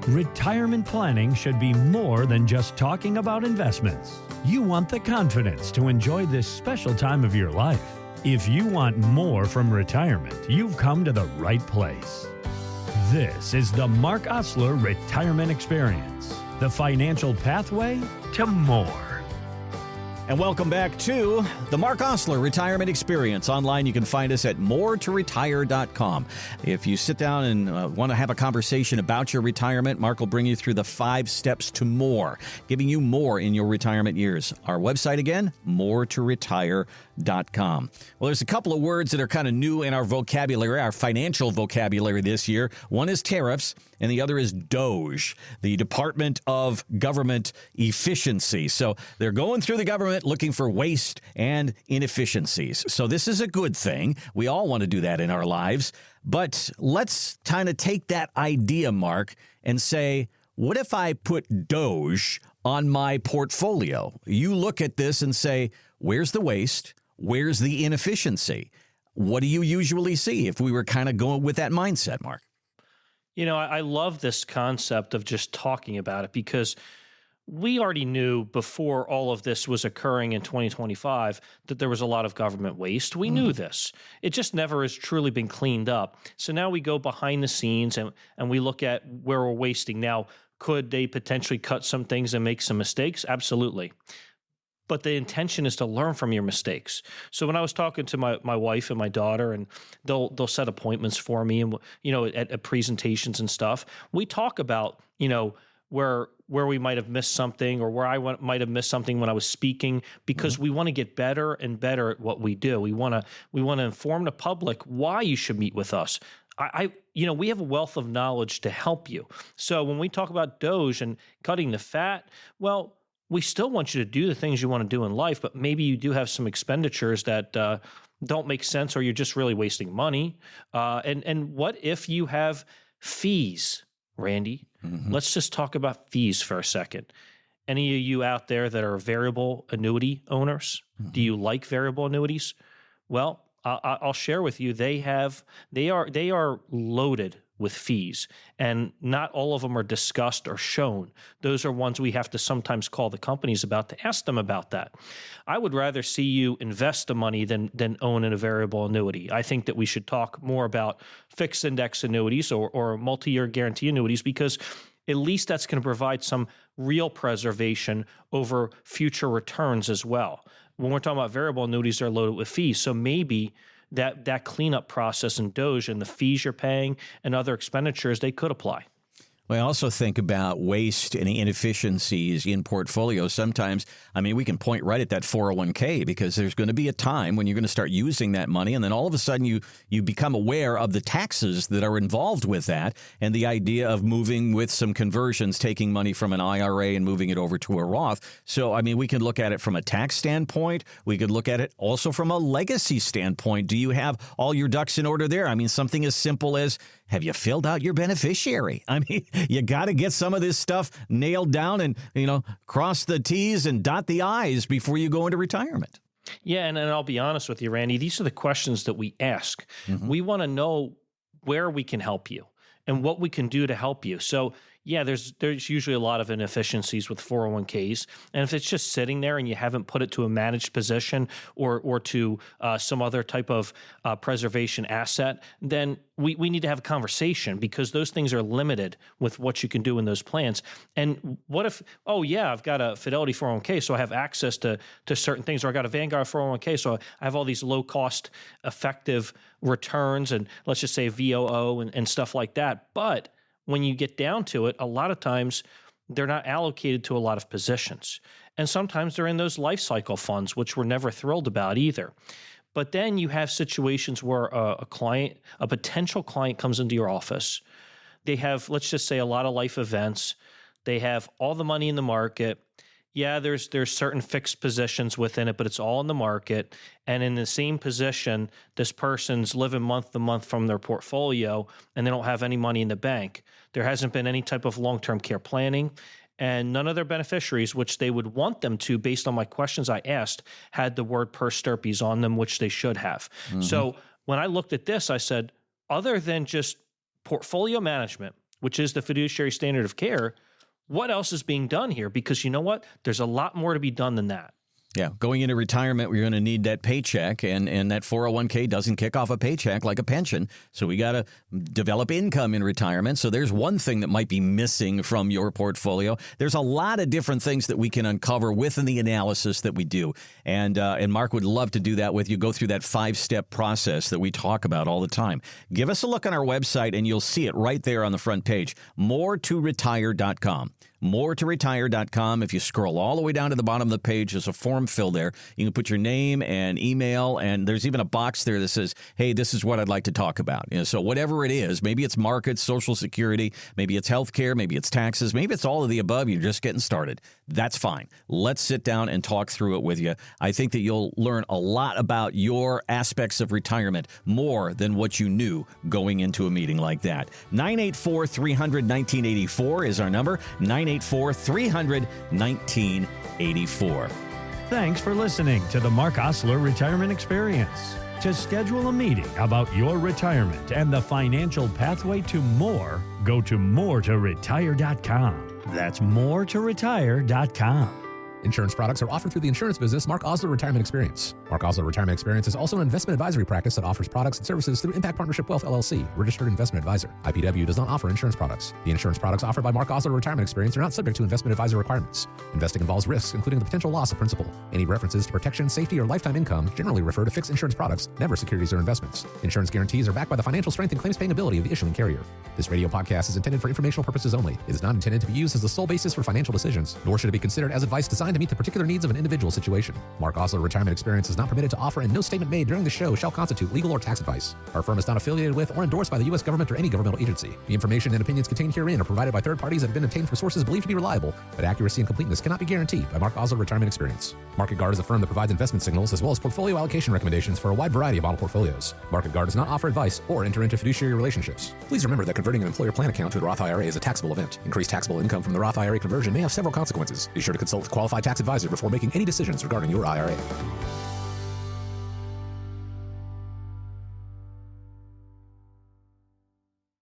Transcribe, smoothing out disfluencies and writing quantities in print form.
Retirement planning should be more than just talking about investments. You want the confidence to enjoy this special time of your life. If you want more from retirement, you've come to the right place. This is the Marc Osler Retirement Experience, the financial pathway to more. And welcome back to the Marc Osler Retirement Experience. Online, you can find us at moretoretire.com. If you sit down and want to have a conversation about your retirement, Marc will bring you through the 5 steps to more, giving you more in your retirement years. Our website again, moretoretire.com. Well, there's a couple of words that are kind of new in our vocabulary, our financial vocabulary this year. One is tariffs, and the other is DOGE, the Department of Government Efficiency. So they're going through the government looking for waste and inefficiencies. So this is a good thing. We all want to do that in our lives. But let's kind of take that idea, Marc, and say, what if I put DOGE on my portfolio? You look at this and say, where's the waste? Where's the inefficiency? What do you usually see if we were kind of going with that mindset, Marc? You know, I love this concept of just talking about it because we already knew before all of this was occurring in 2025 that there was a lot of government waste. We knew this. It just never has truly been cleaned up. So now we go behind the scenes and we look at where we're wasting. Now, could they potentially cut some things and make some mistakes? Absolutely. But the intention is to learn from your mistakes. So when I was talking to my wife and my daughter, and they'll set appointments for me, and at presentations and stuff, we talk about where we might have missed something, or where I might have missed something when I was speaking, because we want to get better and better at what we do. We want to inform the public why you should meet with us. We have a wealth of knowledge to help you. So when we talk about DOGE and cutting the fat, well, we still want you to do the things you want to do in life, but maybe you do have some expenditures that don't make sense, or you're just really wasting money. And what if you have fees, Randy? Let's just talk about fees for a second. Any of you out there that are variable annuity owners, do you like variable annuities? Well, I'll share with you, they are loaded with fees, and not all of them are discussed or shown. Those are ones we have to sometimes call the companies about to ask them about that. I would rather see you invest the money than own in a variable annuity. I think that we should talk more about fixed index annuities or multi-year guarantee annuities, because at least that's going to provide some real preservation over future returns as well. When we're talking about variable annuities, they're loaded with fees. So maybe that cleanup process in DOGE and the fees you're paying and other expenditures, they could apply. Well, I also think about waste and inefficiencies in portfolios. Sometimes, we can point right at that 401k, because there's going to be a time when you're going to start using that money, and then all of a sudden you become aware of the taxes that are involved with that, and the idea of moving with some conversions, taking money from an IRA and moving it over to a Roth. So, we can look at it from a tax standpoint. We could look at it also from a legacy standpoint. Do you have all your ducks in order there? Something as simple as, have you filled out your beneficiary? You got to get some of this stuff nailed down and, cross the T's and dot the I's before you go into retirement. Yeah, and I'll be honest with you, Randy, these are the questions that we ask. We want to know where we can help you and what we can do to help you. So, yeah, there's usually a lot of inefficiencies with 401ks. And if it's just sitting there and you haven't put it to a managed position or to some other type of preservation asset, then we need to have a conversation, because those things are limited with what you can do in those plans. And what if, I've got a Fidelity 401k, so I have access to certain things, or I got a Vanguard 401k, so I have all these low-cost, effective returns, and let's just say VOO and stuff like that. But when you get down to it, a lot of times they're not allocated to a lot of positions. And sometimes they're in those life cycle funds, which we're never thrilled about either. But then you have situations where a potential client comes into your office. They have, let's just say, a lot of life events. They have all the money in the market. Yeah, there's certain fixed positions within it, but it's all in the market. And in the same position, this person's living month to month from their portfolio, and they don't have any money in the bank. There hasn't been any type of long-term care planning, and none of their beneficiaries, which they would want them to, based on my questions I asked, had the word purse stirpies on them, which they should have. So when I looked at this, I said, other than just portfolio management, which is the fiduciary standard of care, what else is being done here? Because you know what? There's a lot more to be done than that. Yeah, going into retirement, we're going to need that paycheck, and that 401k doesn't kick off a paycheck like a pension. So we got to develop income in retirement. So there's one thing that might be missing from your portfolio. There's a lot of different things that we can uncover within the analysis that we do. And Marc would love to do that with you. Go through that 5-step process that we talk about all the time. Give us a look on our website, and you'll see it right there on the front page, moretoretire.com. moretoretire.com. If you scroll all the way down to the bottom of the page, there's a form fill there. You can put your name and email, and there's even a box there that says, hey, this is what I'd like to talk about. So whatever it is, maybe it's markets, Social Security, maybe it's healthcare, maybe it's taxes, maybe it's all of the above. You're just getting started. That's fine. Let's sit down and talk through it with you. I think that you'll learn a lot about your aspects of retirement, more than what you knew going into a meeting like that. 984-300-1984 is our number. 984-300-1984. Thanks for listening to the Marc Osler Retirement Experience. To schedule a meeting about your retirement and the financial pathway to more, go to moretoretire.com. That's moretoretire.com. Insurance products are offered through the insurance business Marc Osler Retirement Experience. Marc Osler Retirement Experience is also an investment advisory practice that offers products and services through Impact Partnership Wealth LLC, registered investment advisor. IPW does not offer insurance products. The insurance products offered by Marc Osler Retirement Experience are not subject to investment advisor requirements. Investing involves risks, including the potential loss of principal. Any references to protection, safety, or lifetime income generally refer to fixed insurance products, never securities or investments. Insurance guarantees are backed by the financial strength and claims paying ability of the issuing carrier. This radio podcast is intended for informational purposes only. It is not intended to be used as the sole basis for financial decisions, nor should it be considered as advice designed to meet the particular needs of an individual situation. Marc Osler Retirement Experience is not permitted to offer, and no statement made during the show shall constitute legal or tax advice. Our firm is not affiliated with or endorsed by the U.S. government or any governmental agency. The information and opinions contained herein are provided by third parties that have been obtained from sources believed to be reliable, but accuracy and completeness cannot be guaranteed by Marc Osler Retirement Experience. Market Guard is a firm that provides investment signals as well as portfolio allocation recommendations for a wide variety of model portfolios. Market Guard does not offer advice or enter into fiduciary relationships. Please remember that converting an employer plan account to a Roth IRA is a taxable event. Increased taxable income from the Roth IRA conversion may have several consequences. Be sure to consult with a qualified tax advisor before making any decisions regarding your IRA.